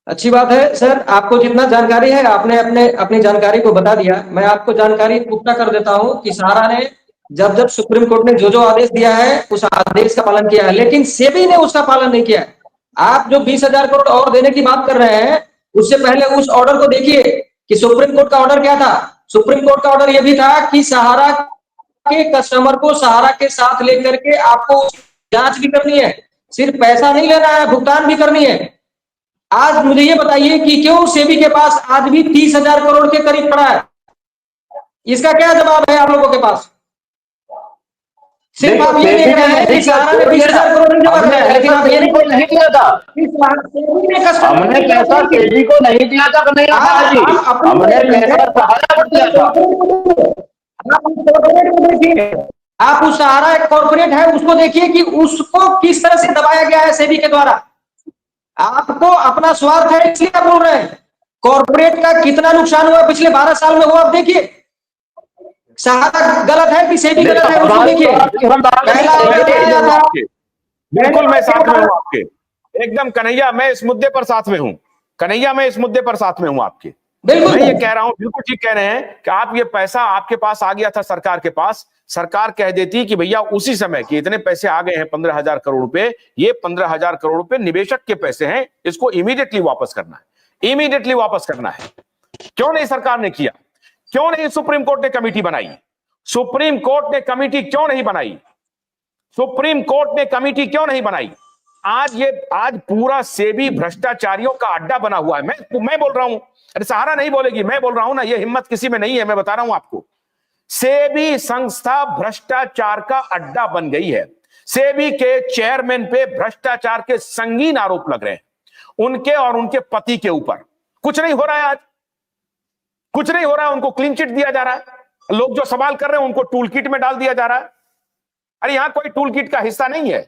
अच्छी बात है सर। आपको जितना जानकारी है आपने अपने अपनी जानकारी को बता दिया। मैं आपको जानकारी पुख्ता कर देता हूं कि सहारा ने जब जब सुप्रीम कोर्ट ने जो जो आदेश दिया है उस आदेश का पालन किया है, लेकिन सेबी ने उसका पालन नहीं किया है। आप जो 20,000 करोड़ और देने की बात कर रहे हैं, उससे पहले उस ऑर्डर को देखिए कि सुप्रीम कोर्ट का ऑर्डर क्या था। सुप्रीम कोर्ट का ऑर्डर यह भी था कि सहारा के कस्टमर को सहारा के साथ लेकर के आपको जांच भी करनी है, सिर्फ पैसा नहीं लेना है, भुगतान भी करनी है। आज मुझे ये बताइए कि क्यों सेबी के पास आज भी 30,000 करोड़ के करीब पड़ा है? इसका क्या जवाब है आप लोगों के पास? सिर्फ आप ये देख रहे हैं कि सहारा ने 20,000 करोड़ नहीं जमा किया है, लेकिन आप ये नहीं दिया था। हमने पैसा सेबी को नहीं दिया था, नहीं हमने पैसा सहारा को दिया था। आप उस सहारा एक कॉर्पोरेट है, उसको देखिए कि उसको किस तरह से दबाया गया है सेबी के द्वारा। आपको अपना स्वार्थ है इसलिए आप बोल रहे हैं। कॉर्पोरेट का कितना नुकसान हुआ पिछले 12 साल में, वो आप देखिए। सहारा गलत है कि सेबी गलत है, उसको देखिए। बिल्कुल मैं साथ में हूं आपके, एकदम कन्हैया, मैं इस मुद्दे पर साथ में हूं। कन्हैया, मैं इस मुद्दे पर साथ में हूं आपके। मैं ये कह रहा हूं, बिल्कुल ठीक कह रहे हैं कि आप ये पैसा आपके पास आ गया था सरकार के पास, सरकार कह देती कि भैया उसी समय कि इतने पैसे आ गए हैं 15,000 करोड़ रुपए, ये 15,000 करोड़ रुपए निवेशक के पैसे हैं, इसको इमीडिएटली वापस करना है, इमीडिएटली वापस करना है। क्यों नहीं सरकार ने किया? क्यों नहीं सुप्रीम कोर्ट ने कमेटी बनाई? सुप्रीम कोर्ट ने कमेटी क्यों नहीं बनाई? सुप्रीम कोर्ट ने कमेटी क्यों नहीं बनाई? आज पूरा सेबी भ्रष्टाचारियों का अड्डा बना हुआ है। मैं बोल रहा हूं, अरे सहारा नहीं बोलेगी, मैं बोल रहा हूं ना, ये हिम्मत किसी में नहीं है। मैं बता रहा हूं आपको, सेबी संस्था भ्रष्टाचार का अड्डा बन गई है। सेबी के चेयरमैन पे भ्रष्टाचार के संगीन आरोप लग रहे हैं, उनके और उनके पति के ऊपर। कुछ नहीं हो रहा है, आज कुछ नहीं हो रहा है। उनको क्लीन चिट दिया जा रहा है, लोग जो सवाल कर रहे हैं उनको टूल किट में डाल दिया जा रहा है। अरे यहां कोई टूल किट का हिस्सा नहीं है,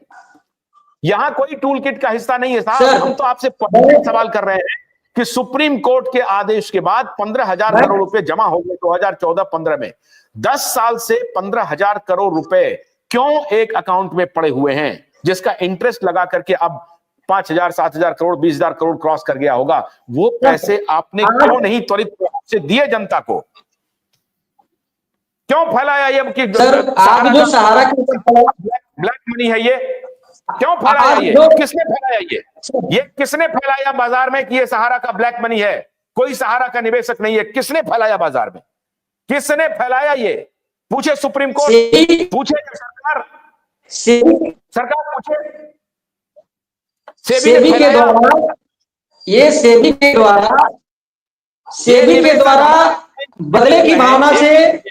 यहां कोई टूल किट का हिस्सा नहीं है साहब। हम तो आपसे सवाल कर रहे हैं कि सुप्रीम कोर्ट के आदेश के बाद 15,000 करोड़ रुपए जमा हो गए 2014-15 में। 10 साल से 15,000 करोड़ रुपए क्यों एक अकाउंट में पड़े हुए हैं, जिसका इंटरेस्ट लगा करके अब 5,000, 7,000 करोड़, 20,000 करोड़ क्रॉस कर गया होगा। वो पैसे आपने क्यों नहीं त्वरित से दिए जनता को? क्यों फैलाया ये कि आप जो सहारा ब्लैक मनी है, ये क्यों फैलाया? ये किसने फैलाया? ये किसने फैलाया बाजार में कि ये सहारा का ब्लैक मनी है? कोई सहारा का निवेशक नहीं है। किसने फैलाया बाजार में? किसने फैलाया? ये पूछे सुप्रीम कोर्ट, पूछे सरकार, सरकार पूछे। सेबी के द्वारा, ये सेबी के द्वारा बदले की भावना से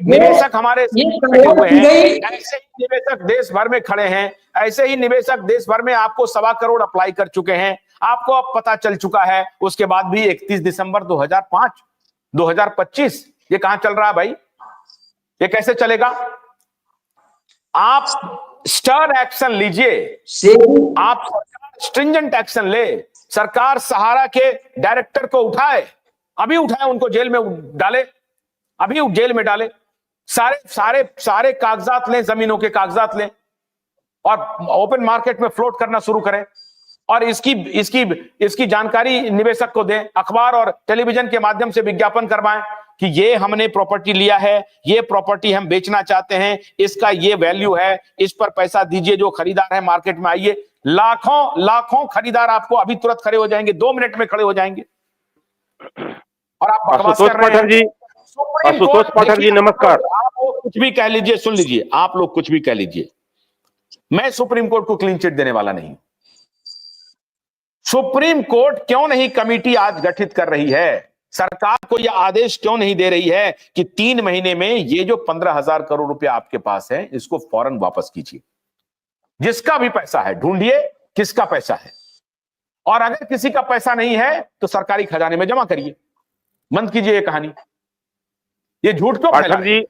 निवेशक हमारे हुए हैं। ऐसे ही निवेशक देश भर में खड़े हैं, ऐसे ही निवेशक देश भर में आपको 1.25 करोड़ अप्लाई कर चुके हैं। आपको अब पता चल चुका है, उसके बाद भी 31 दिसंबर 2005 2025 ये कहां चल रहा है भाई? ये कैसे चलेगा? आप स्टर्न एक्शन लीजिए, आप स्ट्रिंजेंट एक्शन ले। सरकार सहारा के डायरेक्टर को उठाए, अभी उठाए, उनको जेल में डाले, अभी जेल में डाले। सारे कागजात लें, जमीनों के कागजात लें और ओपन मार्केट में फ्लोट करना शुरू करें और इसकी जानकारी निवेशक को दें। अखबार और टेलीविजन के माध्यम से विज्ञापन करवाएं कि ये हमने प्रॉपर्टी लिया है, ये प्रॉपर्टी हम बेचना चाहते हैं, इसका ये वैल्यू है, इस पर पैसा दीजिए, जो खरीदार है मार्केट में आइए। लाखों खरीदार आपको अभी तुरंत खड़े हो जाएंगे, 2 मिनट में खड़े हो जाएंगे। और आप बकवास कर रहे हैं। आशुतोष पाठक जी नमस्कार। आप कुछ भी कह लीजिए, सुन लीजिए, आप लोग कुछ भी कह लीजिए, मैं सुप्रीम कोर्ट को क्लीन चिट देने वाला नहीं। सुप्रीम कोर्ट क्यों नहीं कमेटी आज गठित कर रही है? सरकार को यह आदेश क्यों नहीं दे रही है कि 3 महीने में ये जो 15,000 करोड़ रुपया आपके पास है, इसको फौरन वापस कीजिए। जिसका भी पैसा है ढूंढिए किसका पैसा है, और अगर किसी का पैसा नहीं है तो सरकारी खजाने में जमा करिए, बंद कीजिए ये कहानी। ये झूठ क्यों फैला रहे हैं?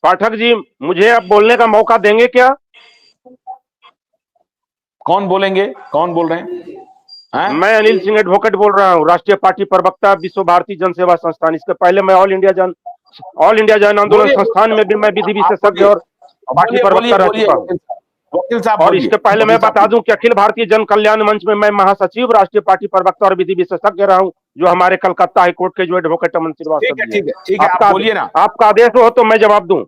पाठक जी मुझे आप बोलने का मौका देंगे क्या? कौन बोलेंगे? कौन बोल रहे हैं? मैं अनिल सिंह एडवोकेट बोल रहा हूं, राष्ट्रीय पार्टी प्रवक्ता, विश्व भारती जनसेवा संस्थान। इसके पहले मैं ऑल इंडिया जन आंदोलन संस्थान में भी मैं विधि विशेषज्ञ और पार्टी प्रवक्ता रह चुका हूं। वकील साहब और बोलिए। इसके पहले मैं बता दूं कि अखिल भारतीय जन कल्याण मंच में मैं महासचिव, राष्ट्रीय पार्टी प्रवक्ता और विधि विशेषज्ञ रहा हूं, जो हमारे कलकत्ता हाईकोर्ट के जो एडवोकेट अमन श्रीवास्तव जी ठीक है, हैं। ठीक है, आप बोलिए ना, आपका आदेश हो तो मैं जवाब दूं।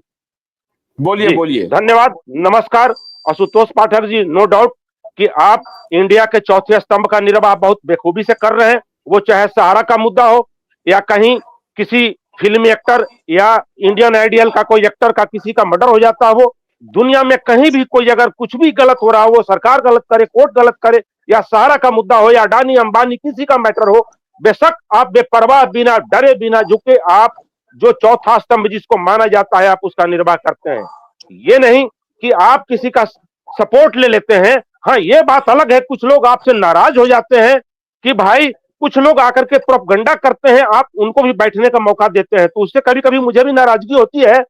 बोलिए बोलिए। धन्यवाद, नमस्कार। आशुतोष पाठक जी, नो डाउट कि आप इंडिया के चौथे स्तंभ का निर्वाह बहुत बेखूबी से कर रहे हैं। वो चाहे सहारा का मुद्दा हो या कहीं किसी फिल्मी एक्टर या इंडियन आइडियल का कोई एक्टर का किसी का मर्डर हो जाता हो, दुनिया में कहीं भी कोई अगर कुछ भी गलत हो रहा हो, सरकार गलत करे, कोर्ट गलत करे, या सहारा का मुद्दा हो या अडानी अंबानी किसी का मैटर हो, बेशक आप बेपरवाह, बिना डरे, बिना झुके, आप जो चौथा स्तंभ जिसको माना जाता है, आप उसका निर्वाह करते हैं। ये नहीं कि आप किसी का सपोर्ट ले लेते हैं। हाँ, ये बात अलग है, कुछ लोग आपसे नाराज हो जाते हैं कि भाई कुछ लोग आकर के प्रोपगंडा करते हैं, आप उनको भी बैठने का मौका देते हैं, तो उससे कभी कभी मुझे भी नाराजगी होती है।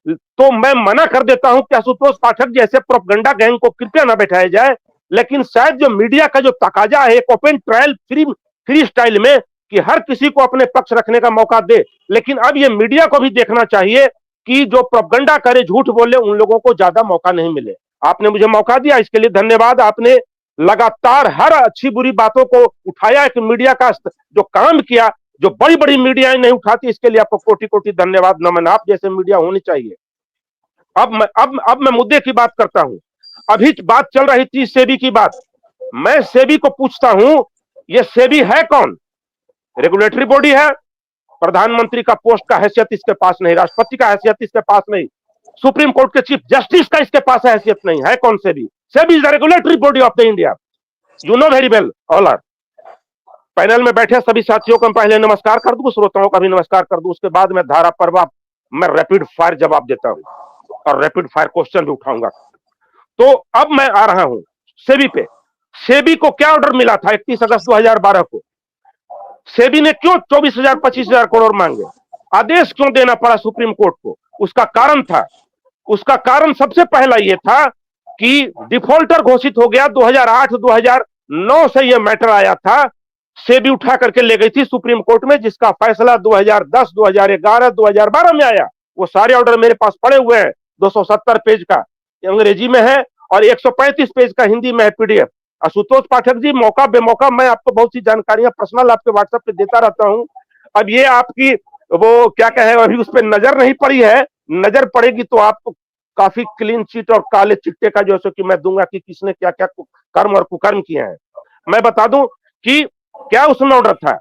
तो मैं मना कर देता हूं कि आशुतोष पाठक जैसे प्रोपगंडा गैंग को कृपया ना बैठाया जाए। लेकिन शायद जो मीडिया का जो तकाजा है, एक ओपन ट्रायल फ्री स्टाइल में, कि हर किसी को अपने पक्ष रखने का मौका दे, लेकिन अब ये मीडिया को भी देखना चाहिए कि जो प्रोपगंडा करे, झूठ बोले, उन लोगों को ज्यादा मौका नहीं मिले। आपने मुझे मौका दिया, इसके लिए धन्यवाद। आपने लगातार हर अच्छी बुरी बातों को उठाया, एक मीडिया का जो काम किया, जो बड़ी बड़ी मीडिया नहीं उठाती, इसके लिए आपको कोटि कोटि धन्यवाद, नमन। आप जैसे मीडिया होनी चाहिए। अब मैं मुद्दे की बात करता हूं। अभी बात चल रही थी सेबी की बात। मैं सेबी को पूछता हूं, ये सेबी है कौन? रेगुलेटरी बॉडी है, प्रधानमंत्री का पोस्ट का हैसियत इसके पास नहीं, राष्ट्रपति का हैसियत इसके पास नहीं, सुप्रीम कोर्ट के चीफ जस्टिस का इसके पास हैसियत नहीं है। कौन SEBI? SEBI is the regulatory body of the India, you know very well all are. Panel में बैठे सभी साथियों को पहले नमस्कार कर दूं, श्रोताओं का भी नमस्कार कर दूं, उसके बाद में धारा प्रवाह मैं रैपिड फायर जवाब देता हूं और रैपिड फायर क्वेश्चन भी उठाऊंगा। तो अब मैं आ रहा हूं सेबी पे। सेबी को क्या ऑर्डर मिला था 31 अगस्त 2012 को? सेबी ने क्यों 24,000-25,000 करोड़ मांगे? आदेश क्यों देना पड़ा सुप्रीम कोर्ट को? उसका कारण था, उसका कारण सबसे पहला यह था कि डिफॉल्टर घोषित हो गया। 2008-2009 से यह मैटर आया था, सेबी उठा करके ले गई थी सुप्रीम कोर्ट में, जिसका फैसला 2010, 2011, 2012 में आया। वो सारे ऑर्डर मेरे पास पड़े हुए हैं, 270 पेज का अंग्रेजी में है और 135 पेज का हिंदी में है पीडीएफ। आशुतोष पाठक जी, मौका बेमौका मैं आपको बहुत सी जानकारियां पर्सनल आपके व्हाट्सएप पे देता रहता हूं। अब ये आपकी वो क्या कहे, अभी उस पर नजर नहीं पड़ी है, नजर पड़ेगी तो आपको काफी क्लीन चिट और काले चिट्टे का जो कि मैं दूंगा कि किसने क्या क्या कर्म और कुकर्म किए हैं। मैं बता दूं कि क्या उसमें ऑर्डर था,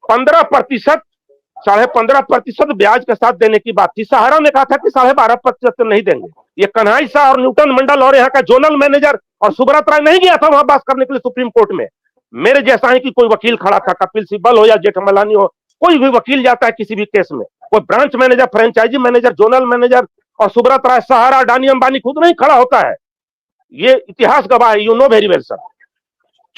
15%, 15.5% ब्याज के साथ देने की बात थी। सहारा ने कहा था कि 12.5% नहीं देंगे। ये कन्हई शाह और न्यूटन मंडल और यहाँ का जोनल मैनेजर और सुब्रत राय नहीं गया था वहां बात करने के लिए सुप्रीम कोर्ट में। मेरे जैसा ही कि कोई वकील खड़ा था, कपिल सिब्बल हो या जेठमलानी हो, कोई भी वकील जाता है किसी भी केस में, कोई branch manager, franchise manager, zonal manager और सुब्रत राय, सहारा, अडानी अंबानी खुद नहीं खड़ा होता है। ये इतिहास गवाह है, you know very well sir.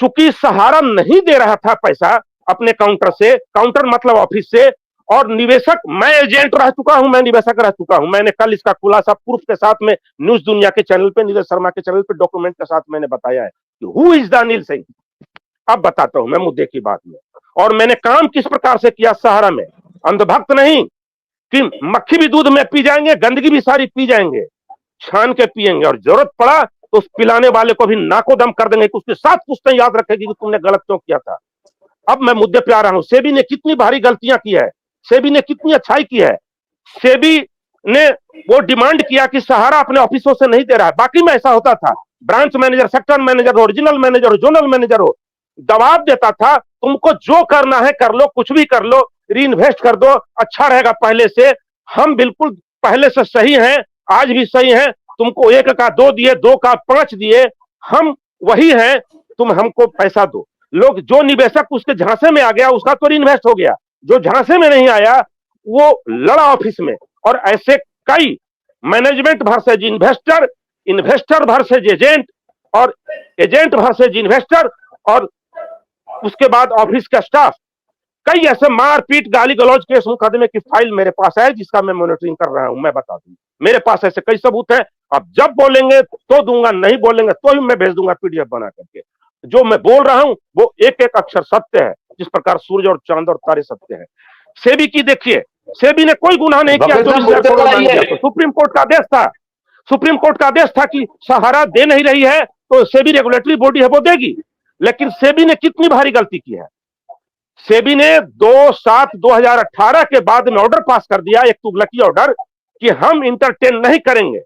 चूंकि सहारा नहीं दे रहा था पैसा अपने काउंटर से, काउंटर मतलब ऑफिस से, और निवेशक, मैं एजेंट रह चुका हूं, मैं निवेशक रह चुका हूं, मैंने कल इसका खुलासा प्रूफ के साथ में न्यूज दुनिया के चैनल पे, नीरज शर्मा के चैनल पे डॉक्यूमेंट के साथ मैंने बताया है कि who is the Anil Singh. अब बताता हूं मैं मुद्दे की बात में, और मैंने काम किस प्रकार से किया सहारा में। अंधभक्त नहीं कि मक्खी भी दूध में पी जाएंगे, गंदगी भी सारी पी जाएंगे, छान के पिएंगे, और जरूरत पड़ा तो उस पिलाने वाले को भी नाको दम कर देंगे कि उसके साथ पुश्तें याद रखेगी कि तुमने गलत क्यों किया था। अब मैं मुद्दे पे आ रहा हूं। सेबी ने कितनी भारी गलतियां की है, सेबी ने कितनी अच्छाई की है। सेबी ने वो डिमांड किया कि सहारा अपने ऑफिसों से नहीं दे रहा है। बाकी में ऐसा होता था, branch manager, sector manager, original manager, zonal manager हो, दबाव देता था, तुमको जो करना है कर लो, कुछ भी कर लो, री इन्वेस्ट कर दो, अच्छा रहेगा पहले से, हम बिल्कुल पहले से सही हैं, आज भी सही हैं, तुमको 1 का 2 दिए, 2 का 5 दिए, हम वही हैं, तुम हमको पैसा दो। लोग, जो निवेशक उसके झांसे में आ गया उसका तो इन्वेस्ट हो गया, जो झांसे में नहीं आया वो लड़ा ऑफिस में। और ऐसे कई management versus investor, investor versus agent, और एजेंट वर्सेज इन्वेस्टर, और उसके बाद ऑफिस का स्टाफ, कई ऐसे मारपीट, गाली गलौज केस मुकदमे की फाइल मेरे पास है जिसका मैं मॉनिटरिंग कर रहा हूं। मैं बता दूं, मेरे पास ऐसे कई सबूत हैं। अब जब बोलेंगे तो दूंगा, नहीं बोलेंगे तो ही मैं भेज दूंगा पीडीएफ बना करके। जो मैं बोल रहा हूं वो एक एक अक्षर सत्य है, जिस प्रकार सूरज और चांद और तारे सत्य है। सेबी की देखिए, सेबी ने कोई गुनाह नहीं किया, 24,000 करोड़ मांग दिया तो सुप्रीम कोर्ट का आदेश था। सुप्रीम कोर्ट का आदेश था कि सहारा दे नहीं रही है तो सेबी रेगुलेटरी बॉडी है वो देगी, लेकिन सेबी ने कितनी भारी गलती की है। सेबी ने 2/7/2018 के बाद में ऑर्डर पास कर दिया, एक तुगलकी ऑर्डर, कि हम इंटरटेन नहीं करेंगे